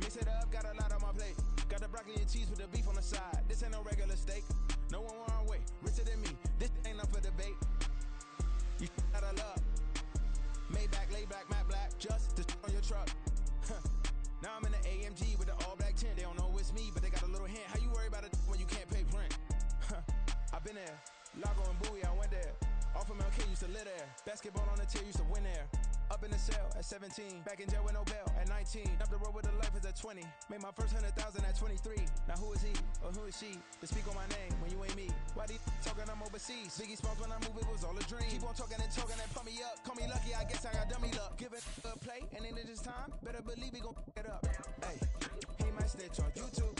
Mix it up, got a lot on my plate. Got the broccoli and cheese with the beef on the side. This ain't no regular steak. No one wrong way, richer than me. This ain't up for debate. You out of luck. Maybach, lay back, matte black. Just to on your truck. Now I'm in the AMG with the all black tint. They don't know it's me, but they got a little hint. How you worry about it when you can't pay rent? I've been there. Lago and Bowie, I went there. Off of MLK, used to live there. Basketball on the tier, used to win there. Up in the cell at 17. Back in jail with no bail at 19. Up the road with the life is at 20. Made my first 100,000 at 23. Now who is he or who is she to speak on my name when you ain't me? Why these talking I'm overseas? Biggie Smalls when I move it was all a dream. Keep on talking and pump me up. Call me lucky, I guess I got dummy luck. Give it a play and then it's time. Better believe we gon' it up. Hey, he might snitch on YouTube.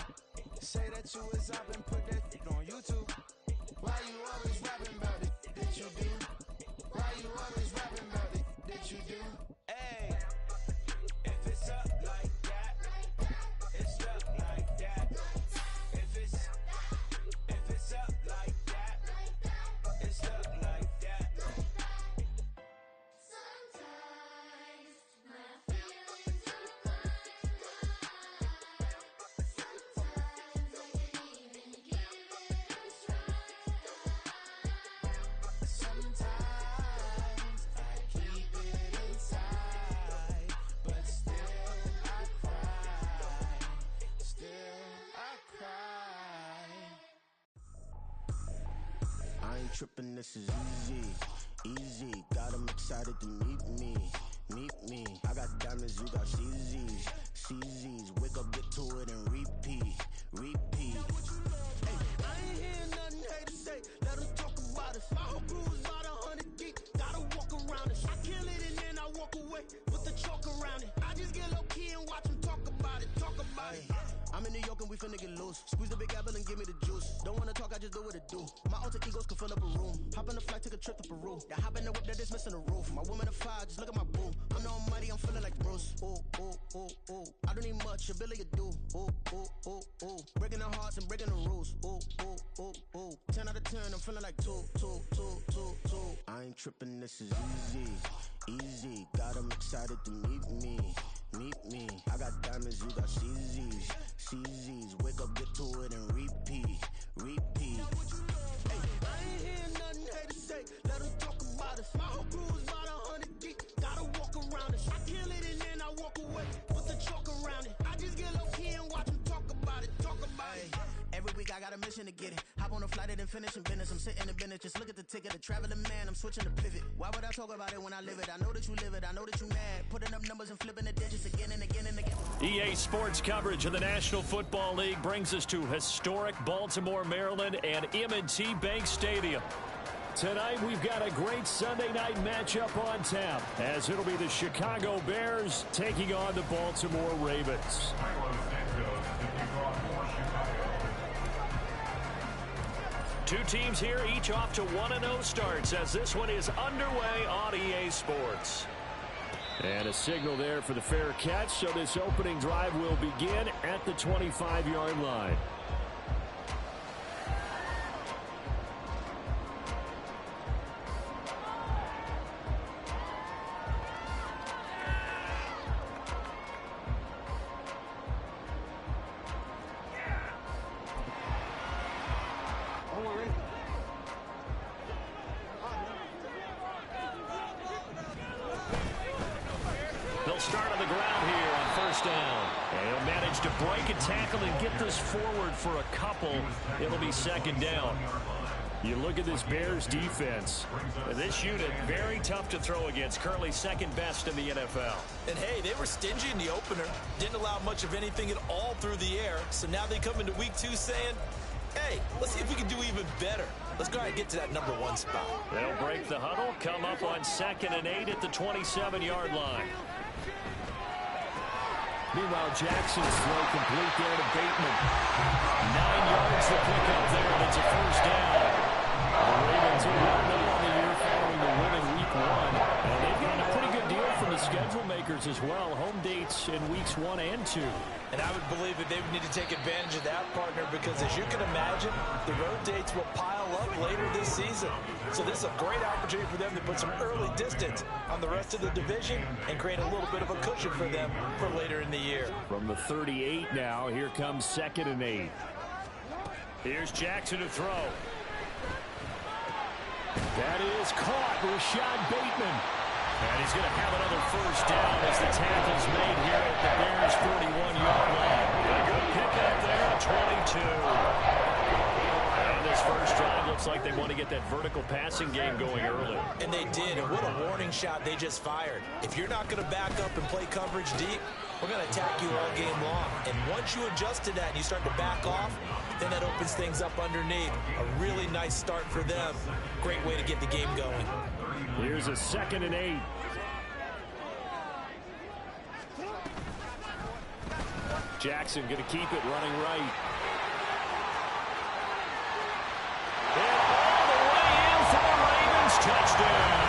Say that you was up and put that on YouTube. Why you always rapping about it? That you do? Why you always rapping about it? That you do? Hey, if it's up like that, it's up like that. If it's up like that, it's up like that. Sometimes my feelings are blind. Sometimes I can't even give it a try. Sometimes I keep it inside, but still I cry. Still I cry. I ain't tripping, this is easy, easy. Got 'em excited to meet me, meet me. I got diamonds, you got CZs, CZs. Wake up, get to it, and repeat, repeat. Hey, I ain't hearing nothing hate to say. Let 'em talk about us. My whole crew is about 100 deep. Gotta walk around us. I kill it and then I walk away with the chalk around it. I just get low key and watch 'em talk about it, talk about it. I'm in New York and we finna get loose. Squeeze the big apple and give me the juice. Don't wanna talk, I just do what it do. My alter egos can fill up a room. Hop on the flight, take a trip to Peru. The hop in the whip that is missing the roof. My woman a fire, just look at my boo. I'm no money, I'm feeling like Bruce. Ooh, ooh, ooh, ooh. I don't need much, ability to do. Ooh, ooh, ooh, ooh. Breaking the hearts and breaking the rules. Ooh, ooh, ooh, ooh. 10 out of 10, I'm feeling like 2, 2, 2, 2, 2. I ain't tripping, this is easy, easy. Got 'em excited to meet me, meet me. I got diamonds, you got CZs, CZs. Wake up, get to it, and repeat, repeat. Hey, I ain't hearing nothing hate to say. Let 'em talk about us. My whole crew is about 100 deep. Gotta walk around us. I kill it and then I walk away with the chalk around it. I just get low key and watch 'em talk about it, talk about it. Every week I got a mission to get it. Hop on a flight and then finish in business. I'm sitting in business, just look at the ticket. A traveling man, I'm switching to pivot. Why would I talk about it when I live it? I know that you live it, I know that you mad. Putting up numbers and flipping the digits again and again and again. EA Sports coverage of the National Football League brings us to historic Baltimore, Maryland, and M&T Bank Stadium. Tonight, we've got a great Sunday night matchup on tap, as it'll be the Chicago Bears taking on the Baltimore Ravens. Two teams here, each off to 1-0 starts, as this one is underway on EA Sports. And a signal there for the fair catch, so this opening drive will begin at the 25-yard line. They'll start on the ground here on first down. And he'll manage to break a tackle and get this forward for a couple. It'll be second down. You look at this Bears defense. This unit, very tough to throw against. Currently second best in the NFL. And hey, they were stingy in the opener. Didn't allow much of anything at all through the air. So now they come into week 2 saying, hey, let's see if we can do even better. Let's go ahead and get to that number 1 spot. They'll break the huddle, come up on 2nd and 8 at the 27-yard line. Meanwhile, Jackson's throw complete there to Bateman. 9 yards to pick up there, and it's a first down. The Ravens are 1-0 on the year following the win in week 1. And they've gotten a pretty good deal from the schedule Boilermakers as well. Home dates in weeks 1 and 2. And I would believe that they would need to take advantage of that, partner, because as you can imagine, the road dates will pile up later this season. So this is a great opportunity for them to put some early distance on the rest of the division and create a little bit of a cushion for them for later in the year. From the 38 now, here comes 2nd and 8. Here's Jackson to throw. That is caught. Rashad Bateman. And he's going to have another first down as the tackle's made here at the Bears' 41-yard line. A good pickup there, 22. And this first drive looks like they want to get that vertical passing game going early. And they did, and what a warning shot they just fired. If you're not going to back up and play coverage deep, we're going to attack you all game long. And once you adjust to that and you start to back off, then that opens things up underneath. A really nice start for them. Great way to get the game going. Here's a 2nd and 8. Jackson going to keep it running right. And all the way in for the Ravens. Touchdown.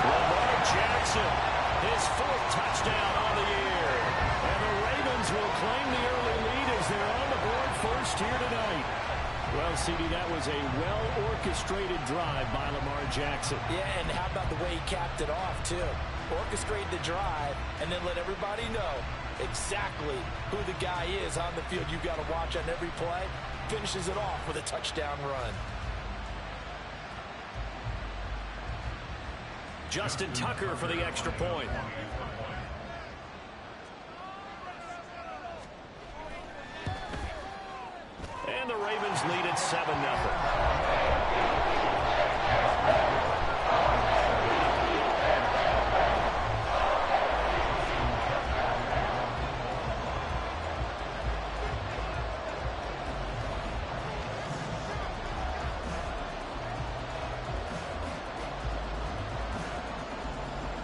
Lamar Jackson, his 4th touchdown on the year. And the Ravens will claim the early lead as they're on the board first here tonight. Well, CD, that was a well-orchestrated drive by Lamar Jackson. Yeah, and how about the way he capped it off, too? Orchestrate the drive and then let everybody know exactly who the guy is on the field you've got to watch on every play. Finishes it off with a touchdown run. Justin Tucker for the extra point. And the Ravens lead at 7-0.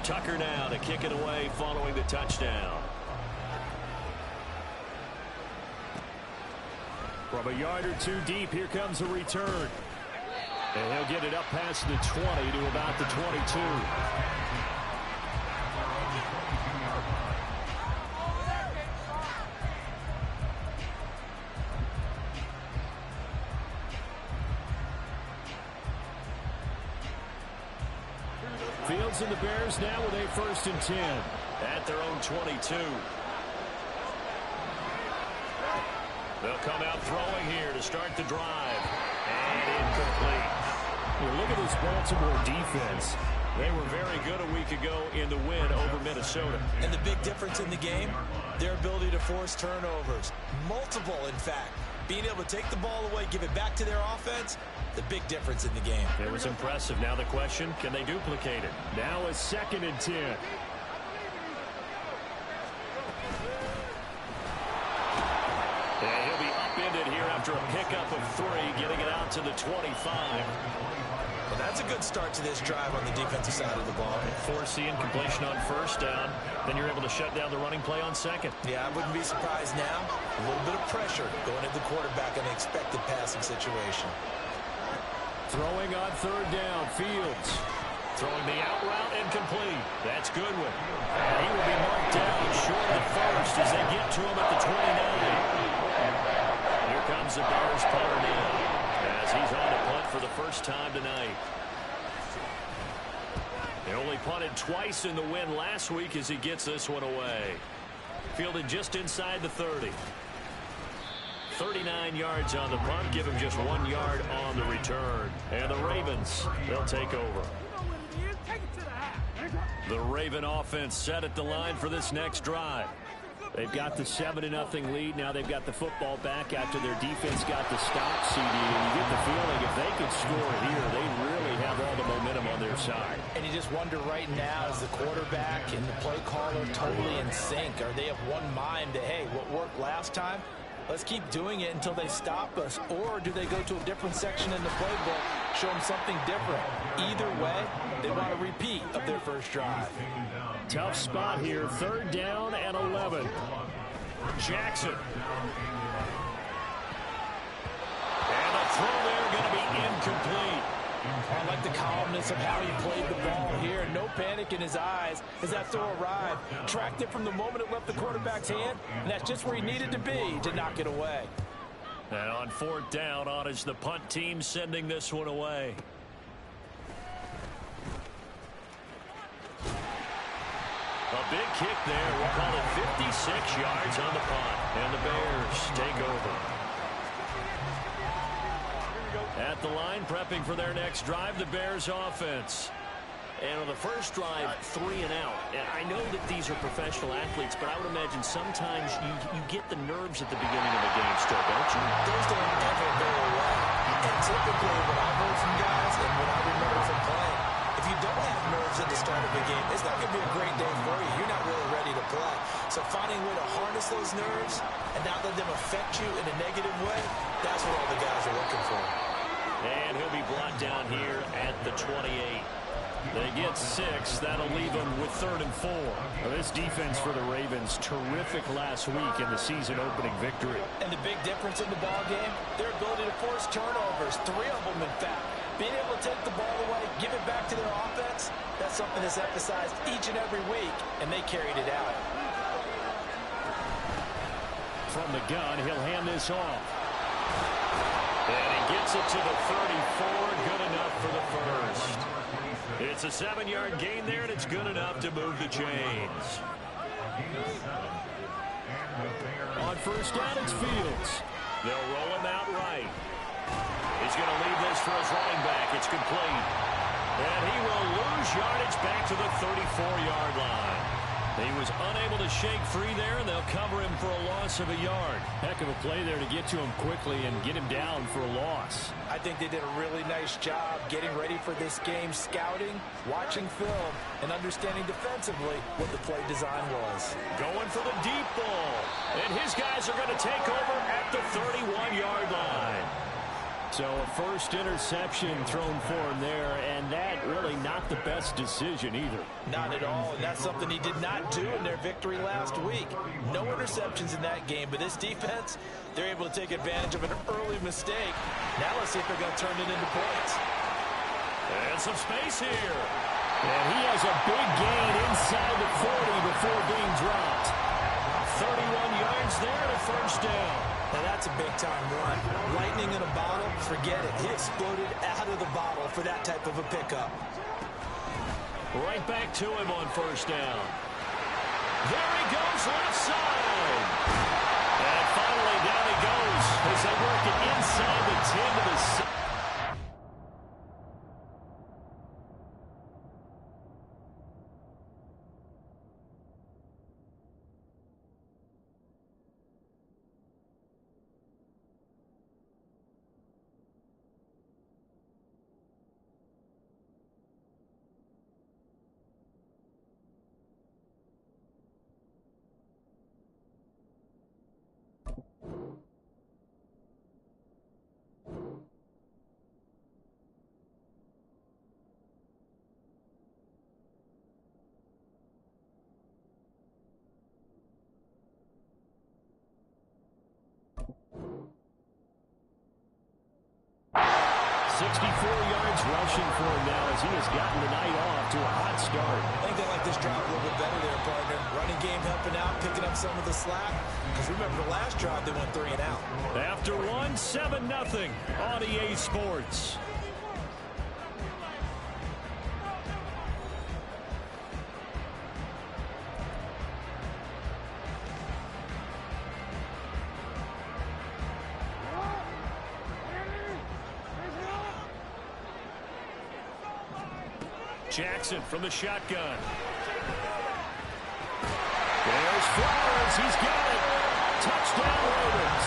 Tucker now to kick it away following the touchdown. From a yard or two deep, here comes a return. And he'll get it up past the 20 to about the 22. Fields and the Bears now with a 1st and 10 at their own 22. They'll come out throwing here to start the drive. And incomplete. Well, look at this Baltimore defense. They were very good a week ago in the win over Minnesota. And the big difference in the game, their ability to force turnovers. Multiple, in fact. Being able to take the ball away, give it back to their offense, the big difference in the game. It was impressive. Now the question, can they duplicate it? Now a 2nd and 10. And he'll be upended here after a pickup of 3, getting it out to the 25. Well, that's a good start to this drive on the defensive side of the ball. Forcing completion on 1st down. Then you're able to shut down the running play on 2nd. Yeah, I wouldn't be surprised now. A little bit of pressure going at the quarterback in an expected passing situation. Throwing on 3rd down, Fields. Throwing the out route and complete. That's Goodwin. And he will be marked down short of the 1st as they get to him at the 29. Here comes the Bears punter now as he's on to punt for the first time tonight. They only punted twice in the win last week as he gets this one away. Fielded just inside the 30. 39 yards on the punt, give him just 1 yard on the return. And the Ravens, they'll take over. The Raven offense set at the line for this next drive. They've got the 7-0 lead. Now they've got the football back after their defense got the stop, CD. And you get the feeling if they could score here, they really have all the momentum on their side. And you just wonder right now, is the quarterback and the play caller totally in sync? Are they of one mind that, hey, what worked last time? Let's keep doing it until they stop us. Or do they go to a different section in the playbook, show them something different? Either way, they want a repeat of their first drive. Tough spot here. 3rd down and 11. Jackson. And the throw there going to be incomplete. I like the calmness of how he played the ball here. No panic in his eyes as that throw arrived. Tracked it from the moment it left the quarterback's hand, and that's just where he needed to be to knock it away. And on 4th down, on is the punt team sending this one away. A big kick there. We'll call it 56 yards on the punt. And the Bears take over. At the line, prepping for their next drive, the Bears offense. And on the first drive, 3 and out. And I know that these are professional athletes, but I would imagine sometimes you get the nerves at the beginning of a game still, don't you? Those don't ever go away. And typically what I've heard from guys and what I remember from playing, if you don't have nerves at the start of a game, it's not going to be a great day for you. You're not really ready to play. So finding a way to harness those nerves and not let them affect you in a negative way, that's what all the guys are looking for. And he'll be brought down here at the 28. They get 6. That'll leave them with 3rd and 4. Well, this defense for the Ravens, terrific last week in the season-opening victory. And the big difference in the ball game, their ability to force turnovers, 3 of them in fact. Being able to take the ball away, give it back to their offense, that's something that's emphasized each and every week, and they carried it out. From the gun, he'll hand this off. And he gets it to the 34. Good enough for the first. It's a 7-yard gain there, and it's good enough to move the chains. On first down, it's Fields. They'll roll him out right. He's going to leave this for his running back. It's complete. And he will lose yardage back to the 34-yard line. He was unable to shake free there, and they'll cover him for a loss of a yard. Heck of a play there to get to him quickly and get him down for a loss. I think they did a really nice job getting ready for this game, scouting, watching film, and understanding defensively what the play design was. Going for the deep ball. And his guys are going to take over at the 31-yard line. So a first interception thrown for him there, and that really not the best decision either. Not at all, and that's something he did not do in their victory last week. No interceptions in that game, but this defense, they're able to take advantage of an early mistake. Now let's see if they're going to turn it into points. And some space here. And he has a big gain inside the 40 before being dropped. 31 yards there and a first down. Now that's a big-time run. Lightning in a bottle, forget it. He exploded out of the bottle for that type of a pickup. Right back to him on first down. There he goes, left side. And finally down he goes as they work it inside the 10 to the 6. Rushing for him now as he has gotten the night off to a hot start. I think they like this drive a little bit better there, partner. Running game helping out, picking up some of the slack. Because remember the last drive, they went 3 and out. After one, 7-0 on EA Sports. Jackson from the shotgun. There's Flowers. He's got it. Touchdown, Ravens.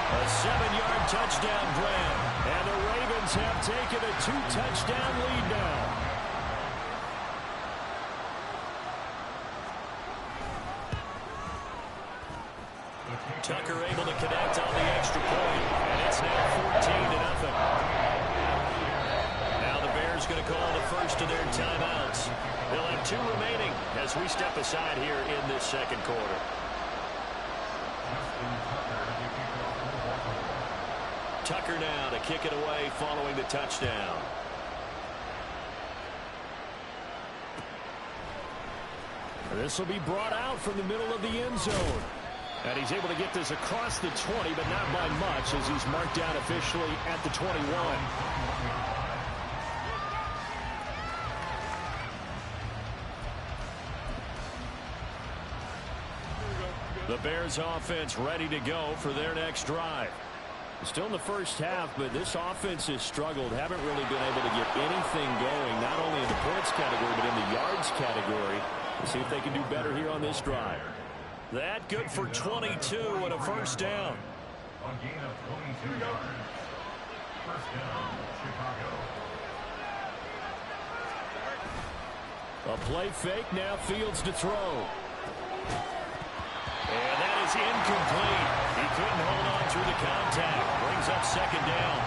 A 7-yard touchdown grab. And the Ravens have taken a 2-touchdown lead now. Tucker able to connect on the extra point. And it's now 14-0. Going to call the first of their timeouts. They'll have 2 remaining as we step aside here in this second quarter. Tucker Baker now to kick it away following the touchdown. This will be brought out from the middle of the end zone. And he's able to get this across the 20, but not by much, as he's marked down officially at the 21. The Bears offense ready to go for their next drive. Still in the first half, but this offense has struggled. Haven't really been able to get anything going, not only in the points category, but in the yards category. We'll see if they can do better here on this drive. That good for 22 and a first down. A gain of 22 yards. First down, Chicago. A play fake, now Fields to throw. And that is incomplete. He couldn't hold on through the contact. Brings up second down.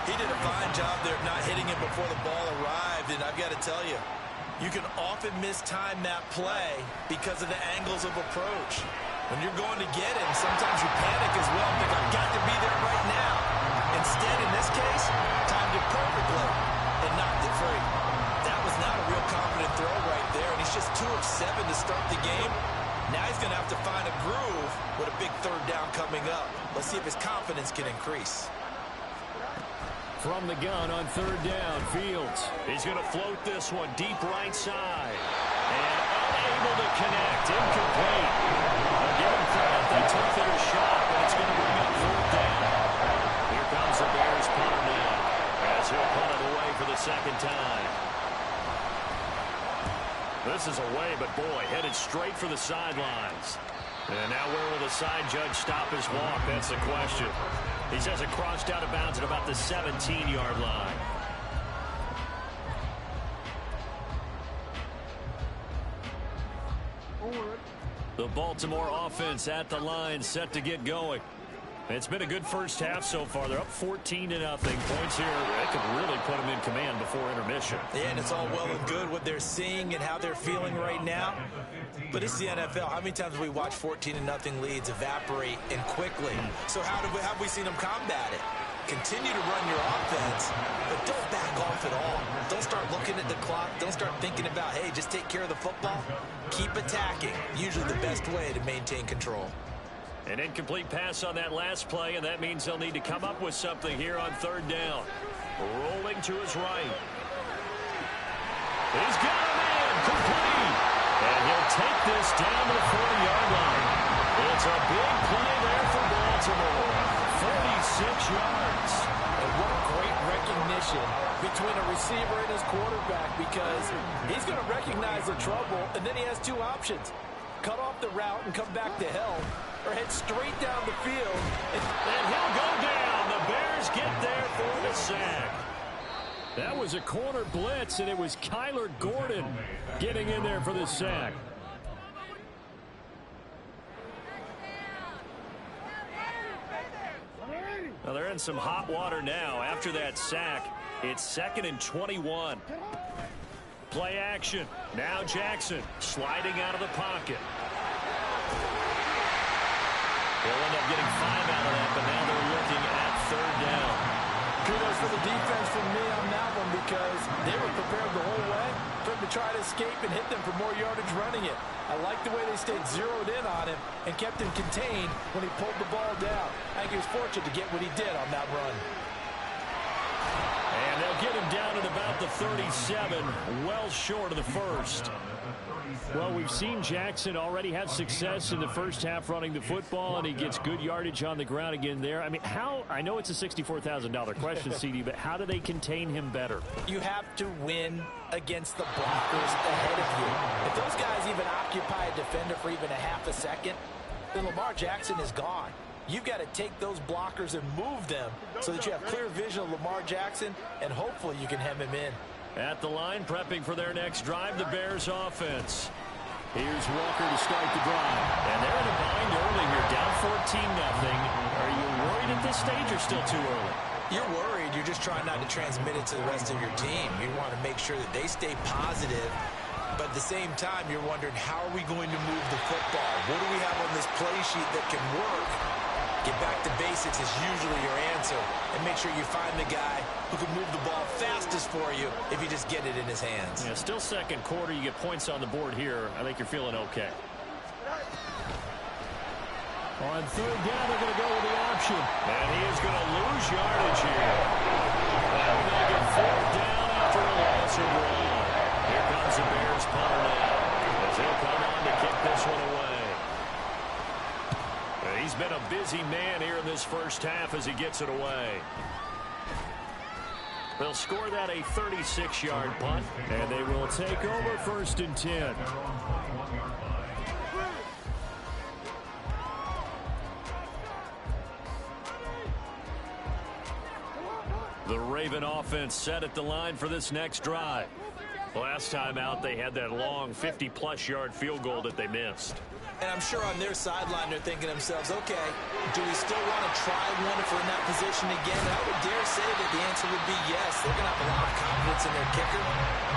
He did a fine job there of not hitting him before the ball arrived, and I've got to tell you, you can often mistime that play because of the angles of approach. When you're going to get him, sometimes you panic as well, think, I've got to be there right now. Instead, in this case, timed it perfectly and knocked it free. That was not a real confident throw right there, and he's just 2 of 7 to start the game. Now he's going to have to find a groove with a big third down coming up. Let's see if his confidence can increase. From the gun on third down, Fields. He's going to float this one deep right side. And unable to connect. Incomplete. I'll give him credit. They took their shot, but it's going to bring up fourth down. Here comes the Bears punter now, as he'll punt it away for the second time. This is away, but boy, headed straight for the sidelines. And now where will the side judge stop his walk? That's the question. He says it crossed out of bounds at about the 17-yard line. The Baltimore offense at the line, set to get going. It's been a good first half so far. They're up 14-0. Points here, they could really put them in command before intermission. Yeah, and it's all well and good what they're seeing and how they're feeling right now. But it's the NFL. How many times have we watched 14-0 leads evaporate and quickly? So how have we seen them combat it? Continue to run your offense, but don't back off at all. Don't start looking at the clock. Don't start thinking about, hey, just take care of the football. Keep attacking. Usually the best way to maintain control. An incomplete pass on that last play, and that means they'll need to come up with something here on third down. Rolling to his right. He's got a man, complete. And he'll take this down to the 40-yard line. It's a big play there for Baltimore. 46 yards. And what great recognition between a receiver and his quarterback, because he's going to recognize the trouble, and then he has 2 options. Cut off the route and come back to help, or head straight down the field. And he'll go down. The Bears get there for the sack. That was a corner blitz, and it was Kyler Gordon getting in there for the sack. Well, they're in some hot water now. After that sack, it's 2nd and 21. Play action. Now Jackson sliding out of the pocket. They'll end up getting 5 out of that, but now they're looking at third down. Kudos for the defense from me on that one, because they were prepared the whole way for him to try to escape and hit them for more yardage running it. I like the way they stayed zeroed in on him and kept him contained when he pulled the ball down. I think he was fortunate to get what he did on that run. And they'll get him down at about the 37, well short of the first. Well, we've seen Jackson already have success in the first half running the football, and he gets good yardage on the ground again there. I mean, I know it's a $64,000 question, CD, but how do they contain him better? You have to win against the blockers ahead of you. If those guys even occupy a defender for even a half a second, then Lamar Jackson is gone. You've got to take those blockers and move them so that you have clear vision of Lamar Jackson, and hopefully you can hem him in. At the line, prepping for their next drive, the Bears offense. Here's Walker to start the drive. And they're in a bind early here, down 14-0. Are you worried at this stage or still too early? You're worried. You're just trying not to transmit it to the rest of your team. You want to make sure that they stay positive. But at the same time, you're wondering, how are we going to move the football? What do we have on this play sheet that can work? Get back to basics is usually your answer. And make sure you find the guy who can move the ball fastest for you if you just get it in his hands. Yeah, still second quarter. You get points on the board here. I think you're feeling okay. On third down, they're going to go with the option. And he is going to lose yardage here. That'll make it fourth down after a loss of one. Here comes the Bears punter now, as he'll come on to kick this one away. He's been a busy man here in this first half as he gets it away. They'll score that a 36-yard punt, and they will take over 1st and 10. The Raven offense set at the line for this next drive. Last time out, they had that long 50-plus yard field goal that they missed. And I'm sure on their sideline they're thinking to themselves, okay, do we still want to try one if we're in that position again? And I would dare say that the answer would be yes. They're going to have a lot of confidence in their kicker.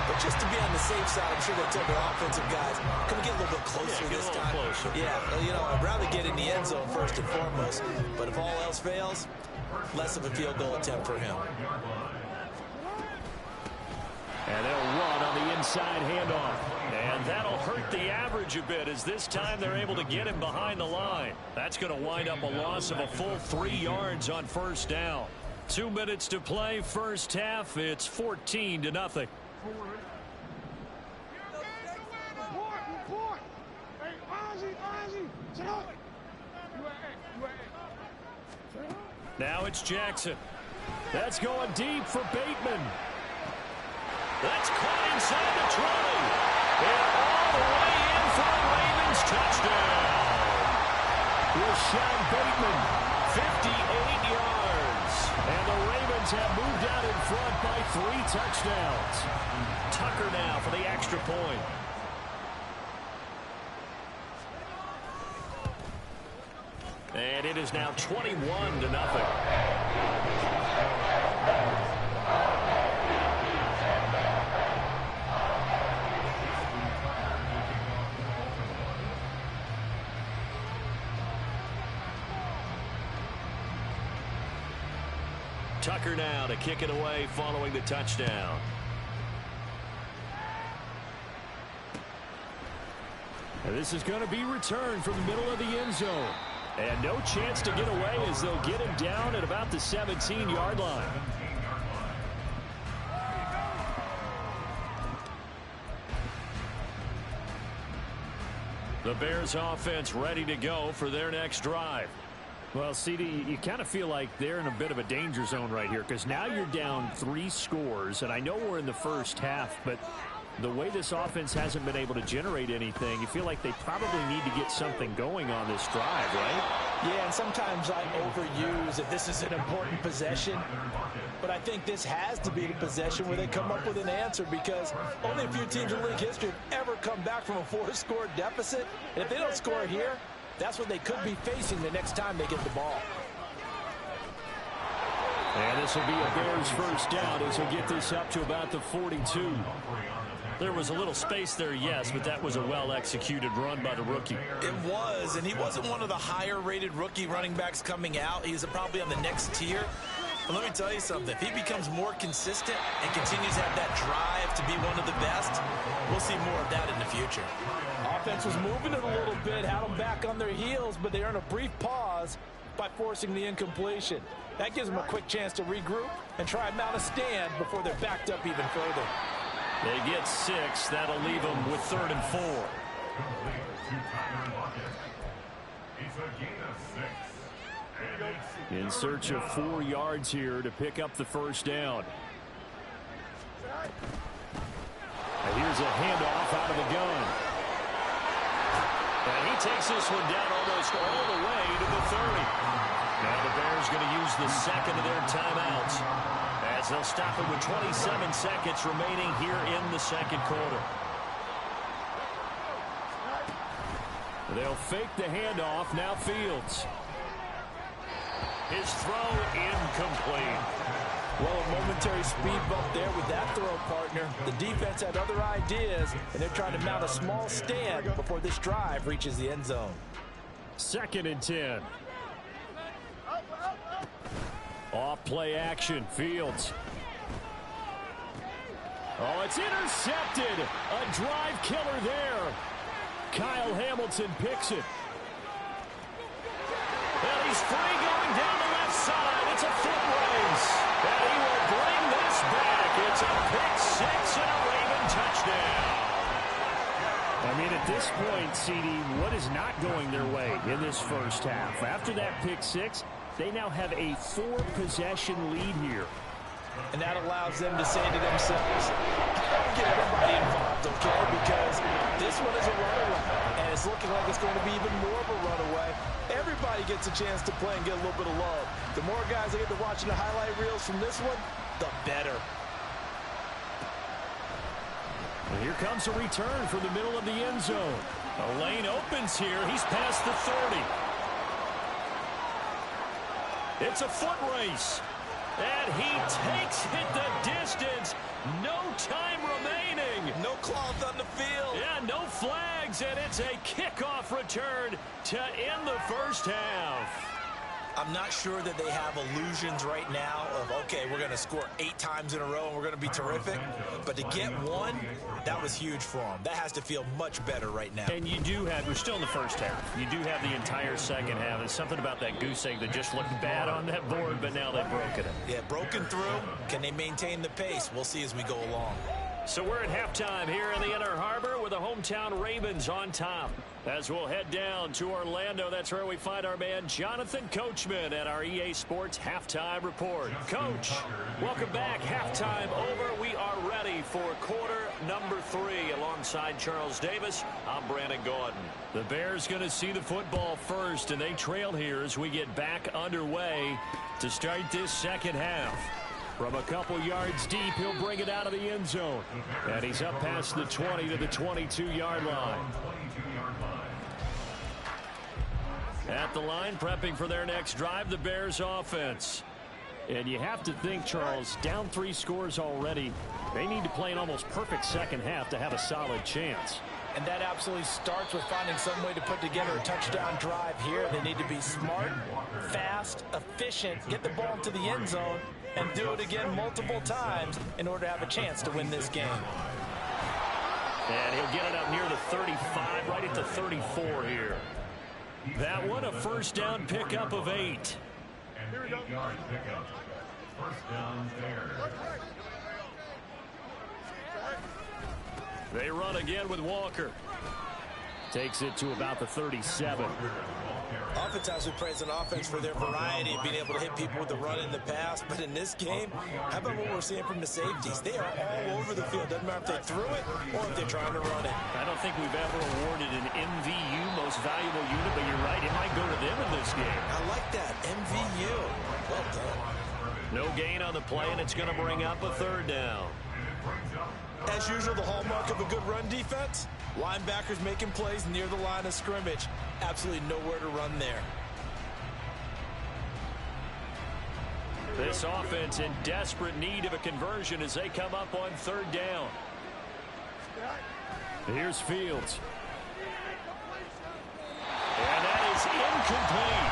But just to be on the safe side, I'm sure they'll tell their offensive guys, can we get a little bit closer this time? Closer. Yeah, you know, I'd rather get in the end zone first and foremost. But if all else fails, less of a field goal attempt for him. And they'll run on the inside handoff. And that'll hurt the average a bit as this time they're able to get him behind the line. That's going to wind up a loss of a full 3 yards on first down. 2 minutes to play first half. It's 14-0. Now it's Jackson. That's going deep for Bateman. That's caught inside the 20. And all the way in for the Ravens touchdown. Rashad Bateman, 58 yards. And the Ravens have moved out in front by 3 touchdowns. Tucker now for the extra point. And it is now 21-0. Tucker now to kick it away following the touchdown. And this is going to be returned from the middle of the end zone. And no chance to get away as they'll get him down at about the 17-yard line. The Bears offense ready to go for their next drive. Well, CD, you kind of feel like they're in a bit of a danger zone right here because now you're down 3 scores, and I know we're in the first half, but the way this offense hasn't been able to generate anything, you feel like they probably need to get something going on this drive, right? Yeah, and sometimes I overuse that this is an important possession, but I think this has to be the possession where they come up with an answer because only a few teams in league history have ever come back from a 4-score deficit, and if they don't score here, that's what they could be facing the next time they get the ball. And this will be a Bears first down as he'll get this up to about the 42. There was a little space there, yes, but that was a well-executed run by the rookie. It was, and he wasn't one of the higher-rated rookie running backs coming out. He's probably on the next tier. But let me tell you something. If he becomes more consistent and continues to have that drive to be one of the best, we'll see more of that in the future. Offense was moving it a little bit, had them back on their heels, but they earned a brief pause by forcing the incompletion. That gives them a quick chance to regroup and try and mount a stand before they're backed up even further. They get 6. That'll leave them with 3rd and 4. In search of 4 yards here to pick up the first down. And here's a handoff out of the gun. And he takes this one down almost all the way to the 30. Now the Bears going to use the second of their timeouts as they'll stop it with 27 seconds remaining here in the second quarter. They'll fake the handoff. Now Fields. His throw incomplete. Well, a momentary speed bump there with that throw, partner. The defense had other ideas, and they're trying to mount a small stand before this drive reaches the end zone. 2nd and 10. Off play action, Fields. Oh, it's intercepted. A drive killer there. Kyle Hamilton picks it. And he's free going down the left side. It's a foot race. And he will bring this back. It's a pick six and a Raven touchdown. I mean, at this point, CD, what is not going their way in this first half? After that pick six, they now have a 4-possession lead here. And that allows them to say to themselves, get everybody involved, okay? Because this one is a runaway, and it's looking like it's going to be even more of a runaway. Everybody gets a chance to play and get a little bit of love. The more guys that get to watching the highlight reels from this one, the better. And here comes a return from the middle of the end zone. A lane opens here. He's past the 30. It's a foot race. And he takes it the distance. No time remaining. No cloth on the field. Yeah, no flags, and it's a kickoff return to end the first half. I'm not sure that they have illusions right now of, okay, we're going to score 8 times in a row and we're going to be terrific. But to get one, that was huge for them. That has to feel much better right now. And you do have, we're still in the first half. You do have the entire second half. There's something about that goose egg that just looked bad on that board, but now they've broken it. Yeah, broken through. Can they maintain the pace? We'll see as we go along. So we're at halftime here in the Inner Harbor with the hometown Ravens on top. As we'll head down to Orlando, that's where we find our man Jonathan Coachman at our EA Sports Halftime Report. Coach, welcome back. Halftime over. We are ready for quarter number 3. Alongside Charles Davis, I'm Brandon Gordon. The Bears going to see the football first, and they trail here as we get back underway to start this second half. From a couple yards deep, he'll bring it out of the end zone. And he's up past the 20 to the 22-yard line. At the line, prepping for their next drive, the Bears offense. And you have to think, Charles, down 3 scores already. They need to play an almost perfect second half to have a solid chance. And that absolutely starts with finding some way to put together a touchdown drive here. They need to be smart, fast, efficient, get the ball into the end zone, and do it again multiple times in order to have a chance to win this game. And he'll get it up near the 35, right at the 34 here. That one, a first down pickup of 8. And 8-yard pickup. First down there. They run again with Walker. Takes it to about the 37. Oftentimes we praise an offense for their variety of being able to hit people with the run in the pass. But in this game, how about what we're seeing from the safeties? They are all over the field. Doesn't matter if they threw it or if they're trying to run it. I don't think we've ever awarded an MVU, most valuable unit, but you're right, it might go to them in this game. I like that, MVU. Well done. No gain on the play, and it's going to bring up a third down. As usual, the hallmark of a good run defense, linebackers making plays near the line of scrimmage. Absolutely nowhere to run there. This offense in desperate need of a conversion as they come up on third down. Here's Fields. And that is incomplete.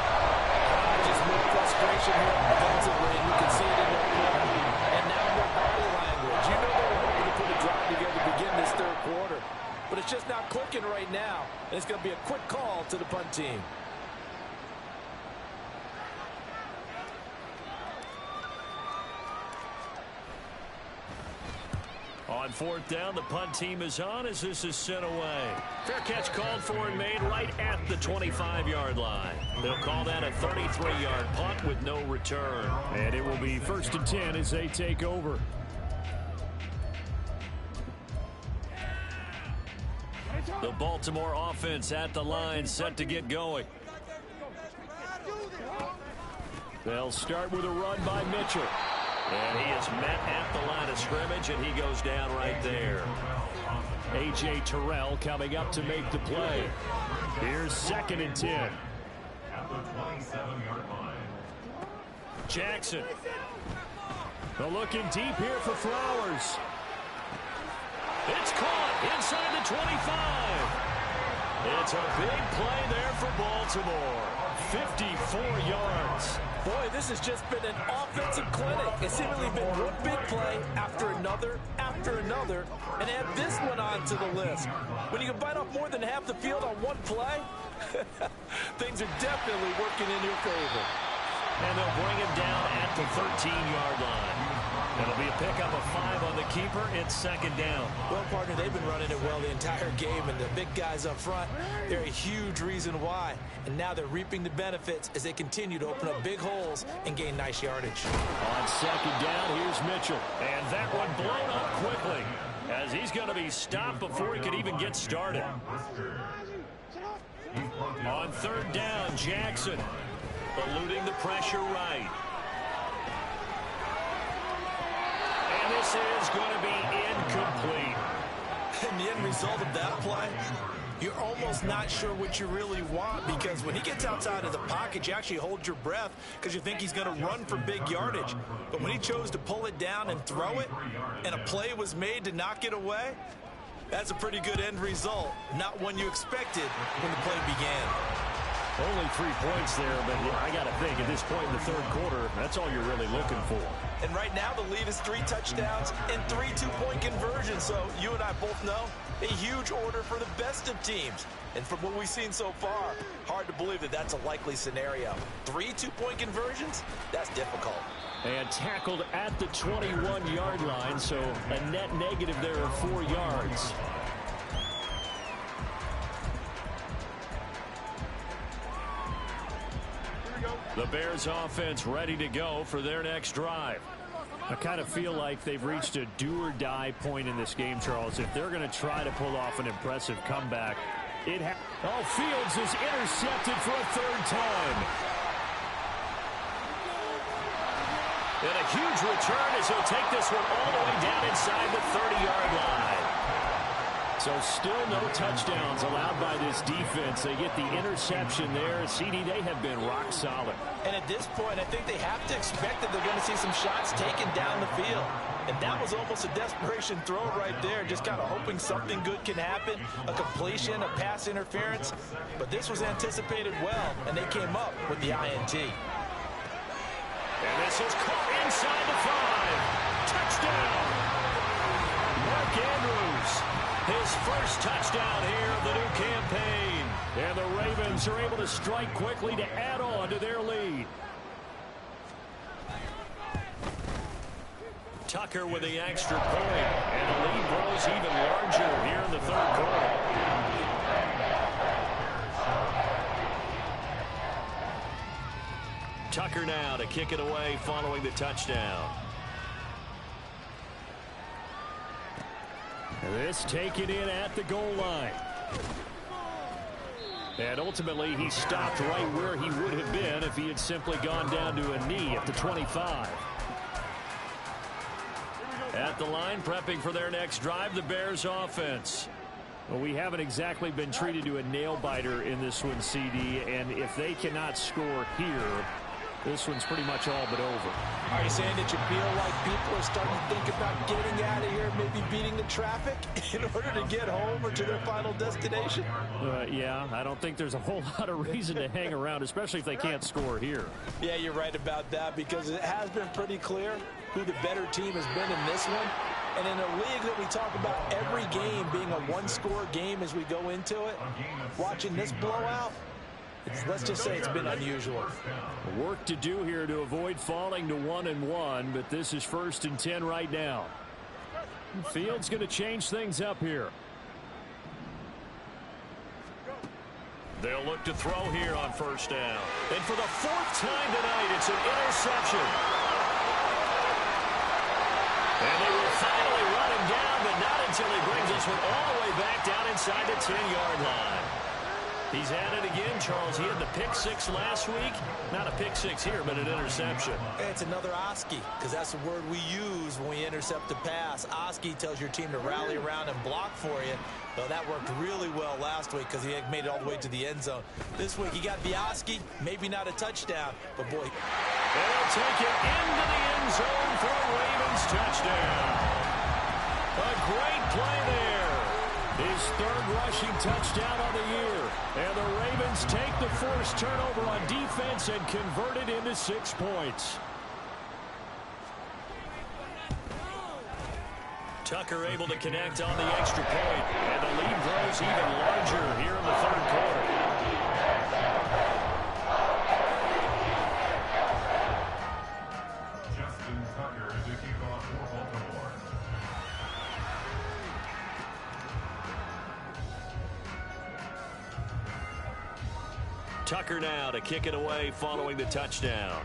Just more frustration here offensively, and you can see it in their play. And now their body language. You know they're hoping to put a drive together to begin this third quarter. But it's just not clicking right now. And it's going to be a quick call to the punt team. On fourth down, the punt team is on as this is sent away. Fair catch called for and made right at the 25-yard line. They'll call that a 33-yard punt with no return. And it will be 1st and 10 as they take over. The Baltimore offense at the line, set to get going. They'll start with a run by Mitchell. And he is met at the line of scrimmage, and he goes down right there. A.J. Terrell coming up to make the play. Here's 2nd and 10. At the 27-yard line. Jackson. They're looking deep here for Flowers. It's caught inside the 25. It's a big play there for Baltimore. 54 yards. Boy, this has just been an offensive clinic. It's seemingly been one big play after another, and add this one onto the list. When you can bite off more than half the field on one play, things are definitely working in your favor. And they'll bring him down at the 13-yard line. It'll be a pickup of 5 on the keeper. It's second down. Well, partner, they've been running it well the entire game, and the big guys up front, they're a huge reason why. And now they're reaping the benefits as they continue to open up big holes and gain nice yardage. On second down, here's Mitchell. And that one blown up quickly as he's going to be stopped before he could even get started. On third down, Jackson eluding the pressure right. And this is going to be incomplete. And the end result of that play, you're almost not sure what you really want, because when he gets outside of the pocket, you actually hold your breath because you think he's going to run for big yardage. But when he chose to pull it down and throw it, and a play was made to knock it away, that's a pretty good end result. Not one you expected when the play began. Only 3 points there, but I got to think at this point in the third quarter, that's all you're really looking for. And right now the lead is 3 touchdowns and 3 two-point conversions. So you and I both know a huge order for the best of teams. And from what we've seen so far, hard to believe that that's a likely scenario. 3 two-point conversions? That's difficult. And tackled at the 21-yard line, so a net negative there of 4 yards. The Bears offense ready to go for their next drive. I kind of feel like they've reached a do-or-die point in this game, Charles. If they're going to try to pull off an impressive comeback, Fields is intercepted for a third time. And a huge return as he'll take this one all the way down inside the 30-yard line. So still no touchdowns allowed by this defense. They get the interception there. CD, they have been rock solid. And at this point, I think they have to expect that they're going to see some shots taken down the field. And that was almost a desperation throw right there, just kind of hoping something good can happen, a completion, a pass interference. But this was anticipated well, and they came up with the INT. And this is caught inside the 5. Touchdown! Mark Andrews, his first touchdown here of the new campaign. And the Ravens are able to strike quickly to add on to their lead. Tucker with the extra point, and the lead grows even larger here in the third quarter. Tucker now to kick it away following the touchdown. This taken in at the goal line. And ultimately he stopped right where he would have been if he had simply gone down to a knee at the 25. At the line, prepping for their next drive, the Bears offense. Well, we haven't exactly been treated to a nail-biter in this one, CD, and if they cannot score here, this one's pretty much all but over. Are you saying that you feel like people are starting to think about getting out of here, maybe beating the traffic in order to get home or to their final destination? Yeah, I don't think there's a whole lot of reason to hang around, especially if they can't score here. Yeah, you're right about that, because it has been pretty clear who the better team has been in this one. And in a league that we talk about every game being a one-score game as we go into it, watching this blowout, let's just say it's been unusual. Work to do here to avoid falling to 1-1, but this is 1st and 10 right now. Fields going to change things up here. They'll look to throw here on first down. And for the 4th time tonight, it's an interception. And they will finally run him down, but not until he brings this one all the way back down inside the 10-yard line. He's at it again, Charles. He had the pick 6 last week. Not a pick 6 here, but an interception. It's another Oski, because that's the word we use when we intercept a pass. Oski tells your team to rally around and block for you. Well, that worked really well last week because he had made it all the way to the end zone. This week he got the Oski, maybe not a touchdown, but boy. They'll take it into the end zone for a Ravens touchdown. A great play there. His third rushing touchdown on the year. And the Ravens take the forced turnover on defense and convert it into 6 points. Tucker able to connect on the extra point. And the lead grows even larger here in the third quarter. Justin Tucker to kick off for Baltimore. Tucker now to kick it away following the touchdown.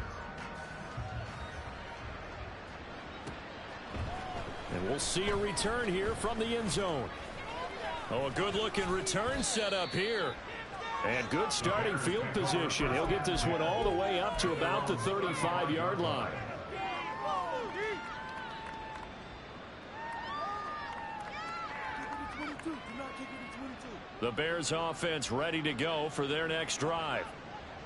And we'll see a return here from the end zone. Oh, a good-looking return set up here. And good starting field position. He'll get this one all the way up to about the 35-yard line. The Bears offense ready to go for their next drive.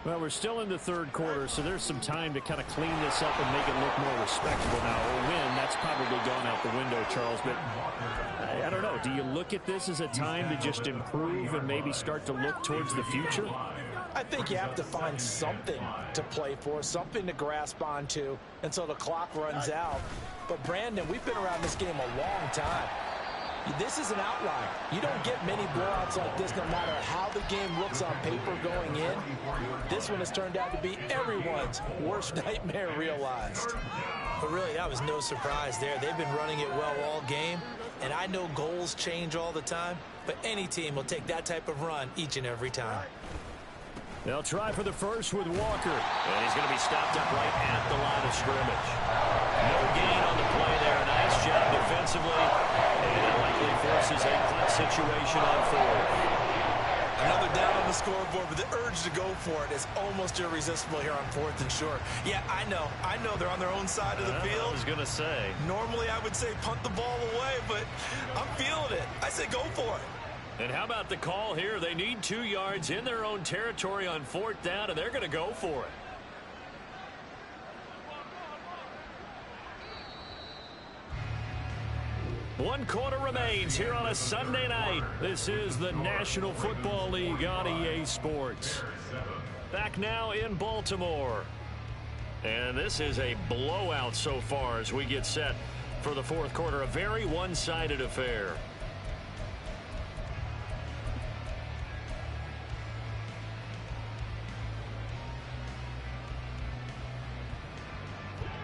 Well, we're still in the third quarter, so there's some time to kind of clean this up and make it look more respectable now. A win, that's probably gone out the window, Charles, but I don't know. Do you look at this as a time to just improve and maybe start to look towards the future? I think you have to find something to play for, something to grasp onto until the clock runs out. But, Brandon, we've been around this game a long time. This is an outlier. You don't get many blowouts like this no matter how the game looks on paper going in. This one has turned out to be everyone's worst nightmare realized. But really, that was no surprise there. They've been running it well all game, and I know goals change all the time, but any team will take that type of run each and every time. They'll try for the first with Walker. And he's going to be stopped up right at the line of scrimmage. No gain on the play there. Nice job defensively. And it likely forces a punt situation on fourth. Another down on the scoreboard, but the urge to go for it is almost irresistible here on 4th and short. Yeah, I know they're on their own side of the field. I was going to say. Normally I would say punt the ball away, but I'm feeling it. I say go for it. And how about the call here? They need 2 yards in their own territory on 4th down, and they're going to go for it. One quarter remains here on a Sunday night. This is the National Football League on EA Sports. Back now in Baltimore. And this is a blowout so far as we get set for the fourth quarter. A very one-sided affair.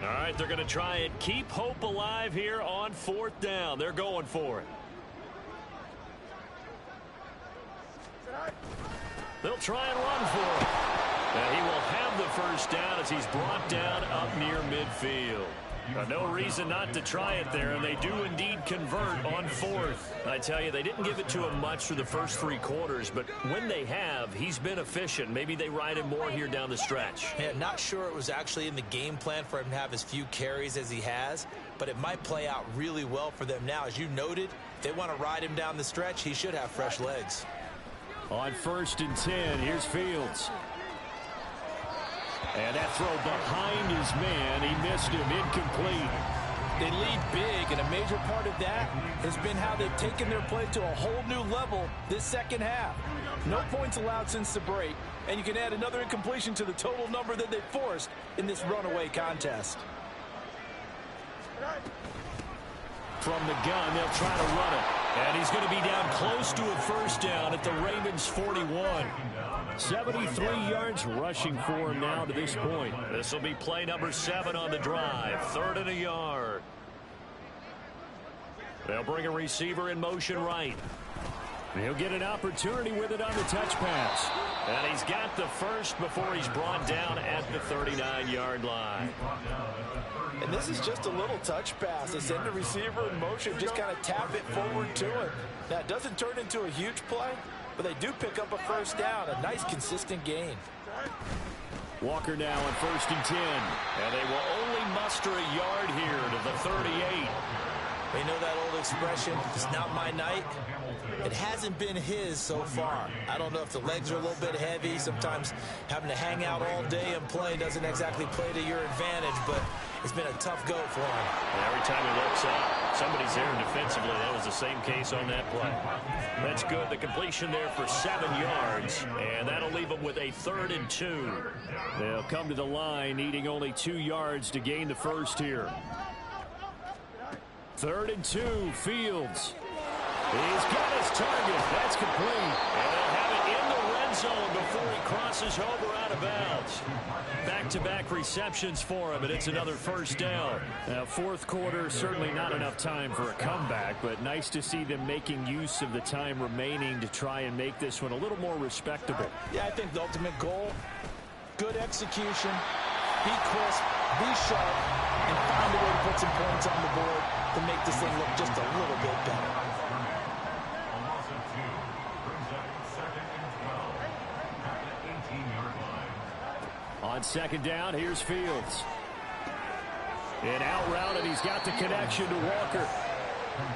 All right, they're going to try and keep hope alive here on 4th down. They're going for it. They'll try and run for it. And he will have the first down as he's brought down up near midfield. No reason not to try it there, and they do indeed convert on 4th. I tell you, they didn't give it to him much for the first 3 quarters, but when they have, he's been efficient. Maybe they ride him more here down the stretch. Yeah, not sure it was actually in the game plan for him to have as few carries as he has, but it might play out really well for them now. As you noted, if they want to ride him down the stretch, he should have fresh legs. On 1st and 10, here's Fields. And that throw behind his man, he missed him, incomplete. They lead big, and a major part of that has been how they've taken their play to a whole new level this second half. No points allowed since the break, and you can add another incompletion to the total number that they forced in this runaway contest. From the gun, they'll try to run it. And he's going to be down close to a first down at the Ravens 41. 73 yards rushing for him now to this point. This will be play number 7 on the drive. 3rd and a yard. They'll bring a receiver in motion right. He'll get an opportunity with it on the touch pass. And he's got the first before he's brought down at the 39-yard line. And this is just a little touch pass. They send the receiver in motion, just kind of tap it forward to him. Now, it doesn't turn into a huge play, but they do pick up a first down, a nice consistent gain. Walker now on 1st and 10. And they will only muster a yard here to the 38. They know that old expression, it's not my night. It hasn't been his so far. I don't know if the legs are a little bit heavy. Sometimes having to hang out all day and play doesn't exactly play to your advantage, but it's been a tough go for him. Every time he looks up, Somebody's there defensively. That was the same case on that play. That's good. The completion there for 7 yards, and that'll leave them with a 3rd and 2. They'll come to the line, needing only 2 yards to gain the first here. 3rd and 2, Fields. He's got his target. That's complete. And they'll have it in the red zone before he crosses over out of bounds. Back-to-back receptions for him, and it's another first down. Now, fourth quarter, certainly not enough time for a comeback, but nice to see them making use of the time remaining to try and make this one a little more respectable. Yeah, I think the ultimate goal, good execution, be crisp, be sharp, and find a way to put some points on the board to make this thing look just a little bit better. A loss of 2 brings up 2nd and 12 at the 18-yard line. On second down, here's Fields. An out route, and he's got the connection to Walker.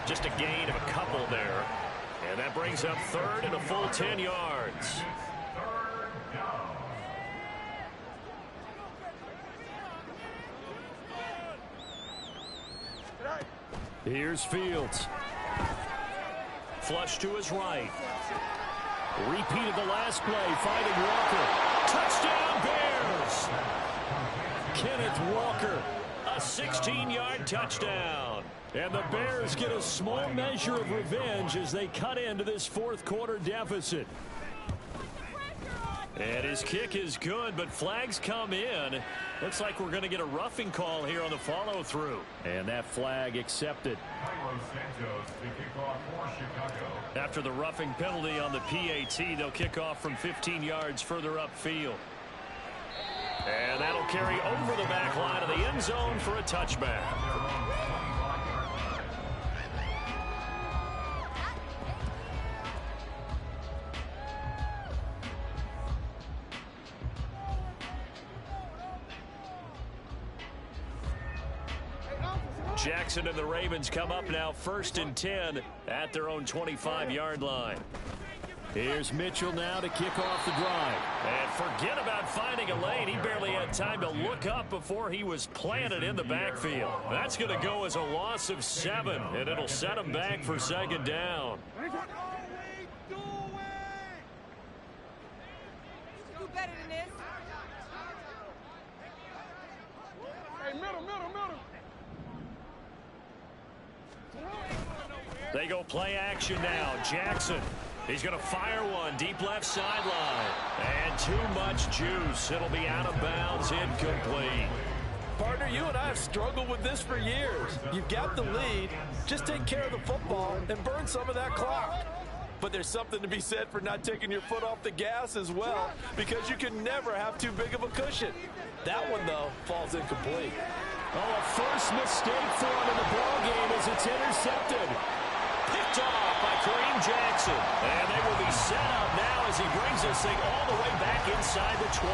Just a gain of a couple there. And that brings up 3rd and a full 10 yards. 3rd down. Here's Fields. Flush to his right. Repeated the last play, finding Walker. Touchdown, Bears! Kenneth Walker. A 16-yard touchdown. And the Bears get a small measure of revenge as they cut into this fourth quarter deficit. And his kick is good, but flags come in. Looks like we're going to get a roughing call here on the follow-through. And that flag accepted. Cairo Santos to kick off for Chicago. After the roughing penalty on the PAT, they'll kick off from 15 yards further upfield. And that'll carry over the back line of the end zone for a touchback. Jackson and the Ravens come up now 1st and 10 at their own 25-yard line. Here's Mitchell now to kick off the drive. And forget about finding a lane. He barely had time to look up before he was planted in the backfield. That's going to go as a loss of 7, and it'll set him back for 2nd down. Do better than this. Hey, middle. They go play action now. Jackson. He's going to fire one deep left sideline. And too much juice. It'll be out of bounds, incomplete. Partner, you and I have struggled with this for years. You've got the lead. Just take care of the football and burn some of that clock. But there's something to be said for not taking your foot off the gas as well, because you can never have too big of a cushion. That one, though, falls incomplete. Oh, a first mistake for him in the ballgame as it's intercepted. Picked off by Kareem Jackson. And they will be set up now as he brings this thing all the way back inside the 20.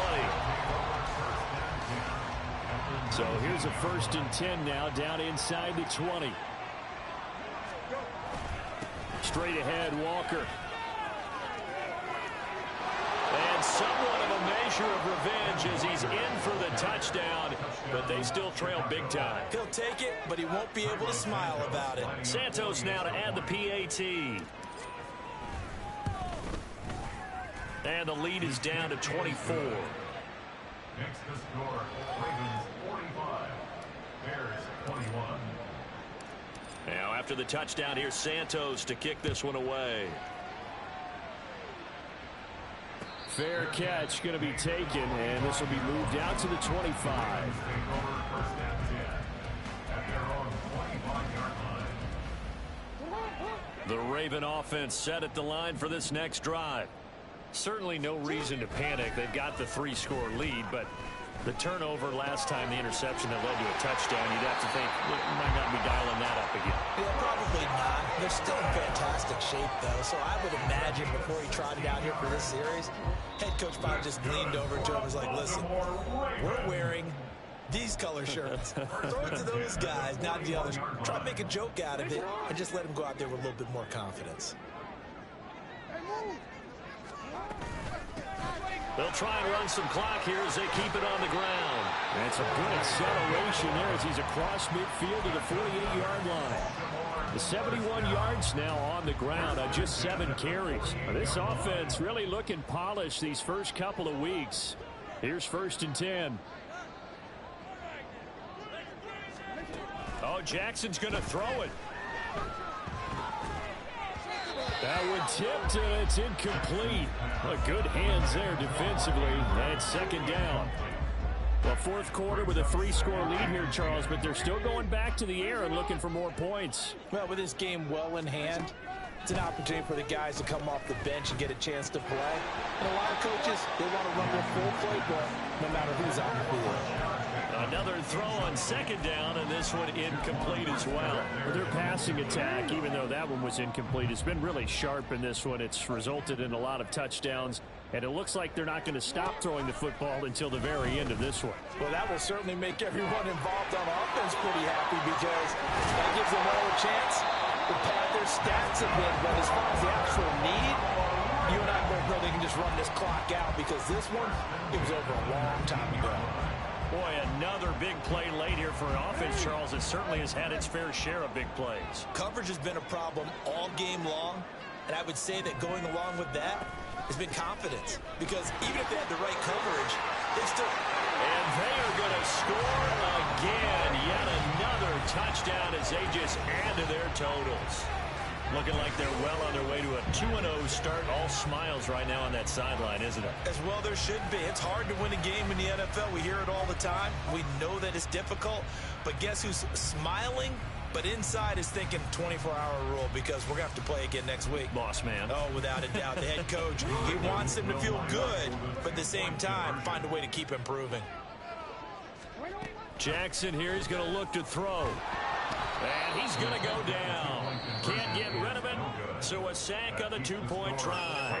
So here's a 1st and 10 now down inside the 20. Straight ahead, Walker. And somewhat of a measure of revenge as he's in for the touchdown, but they still trail big time. He'll take it, but he won't be able to smile about it. Santos now to add the PAT. And the lead is down to 24. Next to score, Ravens 45, Bears 21. Now after the touchdown, here's Santos to kick this one away. Fair catch going to be taken, and this will be moved out to the 25. Take over 1st and 10 at their own 25-yard line. The Raven offense set at the line for this next drive. Certainly no reason to panic. They've got the 3-score lead, but the turnover last time, the interception that led to a touchdown, you'd have to think you might not be dialing that up again. Yeah, probably not. They're still in fantastic shape, though, so I would imagine before he trotted out here for this series, head coach probably just leaned over to him and was like, listen, we're wearing these color shirts. Throw it to those guys, not the others. Try to make a joke out of it and just let him go out there with a little bit more confidence. They'll try and run some clock here as they keep it on the ground. That's a good acceleration there as he's across midfield to the 48-yard line. The 71 yards now on the ground on just 7 carries. This offense really looking polished these first couple of weeks. Here's 1st and 10. Oh, Jackson's going to throw it. That one tipped, and it's incomplete. Well, good hands there defensively, and 2nd down. Well, 4th quarter with a 3-score lead here, Charles, but they're still going back to the air and looking for more points. Well, with this game well in hand, it's an opportunity for the guys to come off the bench and get a chance to play. And a lot of coaches, they want to run their full playbook no matter who's on the field. Another throw on 2nd down, and this one incomplete as well. Their passing attack, even though that one was incomplete, has been really sharp in this one. It's resulted in a lot of touchdowns, and it looks like they're not going to stop throwing the football until the very end of this one. Well, that will certainly make everyone involved on offense pretty happy because that gives them all a chance to pad their stats a bit. But as far as the actual need, you and I both know they can just run this clock out because this one, it was over a long time ago. Boy, another big play late here for an offense, Charles. It certainly has had its fair share of big plays. Coverage has been a problem all game long, and I would say that going along with that has been confidence. Because even if they had the right coverage, they still... And they are going to score again. Yet another touchdown as they just add to their totals. Looking like they're well on their way to a 2-0 start. All smiles right now on that sideline, isn't it? As well there should be. It's hard to win a game in the NFL. We hear it all the time. We know that it's difficult. But guess who's smiling? But inside is thinking 24-hour rule because we're going to have to play again next week. Boss man. Oh, without a doubt. The head coach, he wants them to feel good, but at the same time, find a way to keep improving. Jackson here is going to look to throw. And he's going to go down. Can't get rid of it. So a sack on the 2-point try.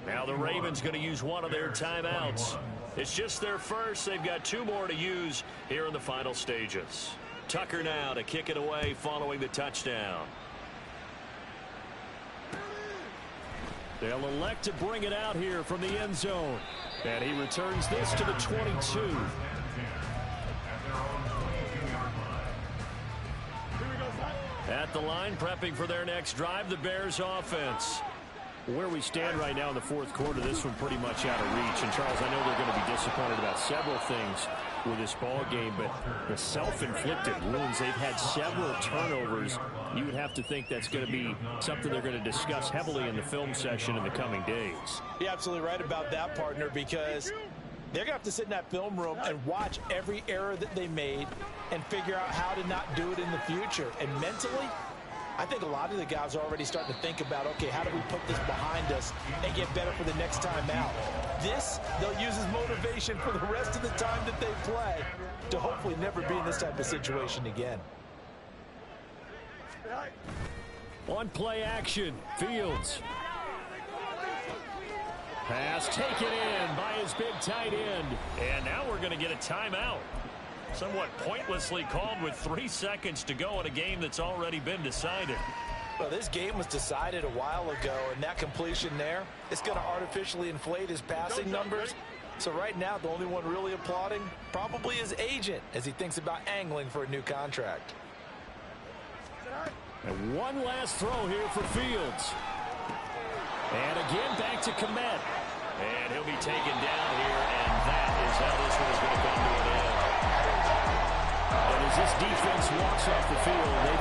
Now the Ravens going to use one of their timeouts. It's just their first. They've got 2 more to use here in the final stages. Tucker now to kick it away following the touchdown. They'll elect to bring it out here from the end zone. And he returns this to the 22. At the line, prepping for their next drive, the Bears offense. Where we stand right now in the 4th quarter, this one pretty much out of reach. And, Charles, I know they're going to be disappointed about several things with this ball game, but the self-inflicted wounds, they've had several turnovers. You would have to think that's going to be something they're going to discuss heavily in the film session in the coming days. You're absolutely right about that, partner, because they're going to have to sit in that film room and watch every error that they made and figure out how to not do it in the future. And mentally, I think a lot of the guys are already starting to think about, okay, how do we put this behind us and get better for the next time out? This, they'll use as motivation for the rest of the time that they play to hopefully never be in this type of situation again. On play action, Fields. Pass taken in by his big tight end. And now we're going to get a timeout. Somewhat pointlessly called with 3 seconds to go in a game that's already been decided. Well, this game was decided a while ago, and that completion there is going to artificially inflate his passing numbers. So right now, the only one really applauding probably his agent as he thinks about angling for a new contract. And one last throw here for Fields. And again, back to Kmet. And he'll be taken down here, and that is how this one is going to come to an end. And as this defense walks off the field, they